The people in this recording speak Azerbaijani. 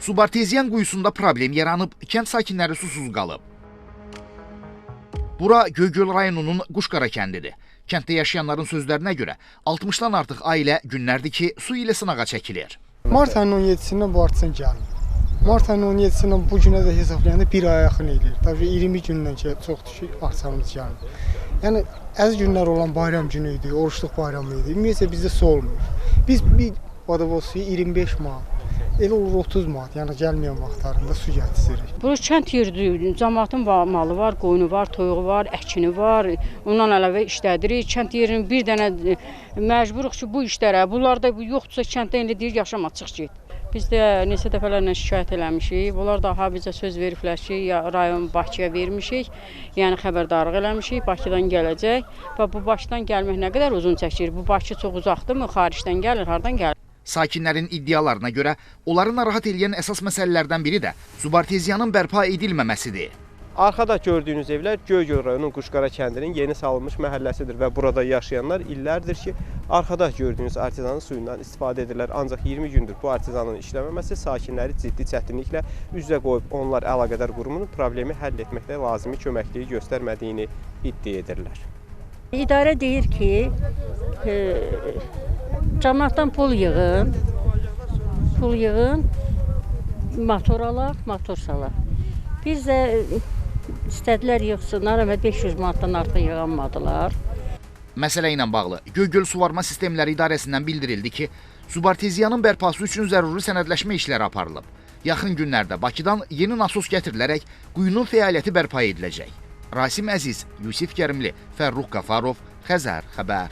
Subarteziyan quyusunda problem yaranıb, kənd sakinləri susuz qalıb. Bura Göygöl rayonunun Quşqara kəndidir. Kənddə yaşayanların sözlərinə görə 60-dan artıq ailə günlərdir ki, su ilə sınağa çəkilir. Mart ayının 17-sindən bu artçın gəlmir. Mart ayının 17-sindən bu günə də hesablayanda bir aya yaxın edir. Tabii 20 gündən ki, çoxdur ki, artçanımız gəlmir. Yəni, əziz günlər olan bayram günü idi, oruçluq bayramı idi. Ümumiyyətlə bizdə su olmuyor. Biz bir vodovod suyu 25 manat. Elə olur 30 manat, yəni gəlməyən vaxtlarında su gətiririk. Burası kənd yeridir, cəmaatın malı var, qoyunu var, toyuğu var, əkini var. Ondan əlavə işlədirik. Kənd yerinin bir dənə məcburuq ki, bu işlərə, bunlarda yoxdursa kənddə elə deyir, yaşama, çıx get. Biz də neçə dəfələrlə şikayət eləmişik. Bunlar daha bizə söz veriblər ki, rayon Bakıya vermişik. Yəni xəbərdarlıq eləmişik, Bakıdan gələcək. Və bu Bakıdan gəlmək nə qədər uzun çəkir? Bu Bakı çox uzaqdırmı? Xaricdən gəlir, hardan gəlir? Sakinlərin iddialarına görə onları narahat edən əsas məsələlərdən biri də subarteziyanın bərpa edilməməsidir. Arxada gördüyünüz evlər Göygöl rayonunun Quşqara kəndinin yeni salınmış məhəlləsidir və burada yaşayanlar illərdir ki, arxada gördüyünüz artizanın suyundan istifadə edirlər. Ancaq 20 gündür bu artizanın işləməməsi sakinləri ciddi çətinliklə üz-üzə qoyub onlar əlaqədar qurumun problemi həll etməkdə lazımi köməkliyi göstərmədiyini iddia edirlər. İdarə deyir ki, cəmaatdan pul yığın, motor alaq, motor salaq. Biz də istədilər yığsınlar, amma 500 manatdan artıq yığanmadılar. Məsələ ilə bağlı Göygöl Suvarma Sistemləri İdarəsindən bildirildi ki, subarteziyanın bərpası üçün zəruri sənədləşmə işləri aparılıb. Yaxın günlərdə Bakıdan yeni nasos gətirilərək quyunun fəaliyyəti bərpa ediləcək. Rasim Əziz, Yusif Kərimli, Fərruh Qafarov, Xəzər xəbər.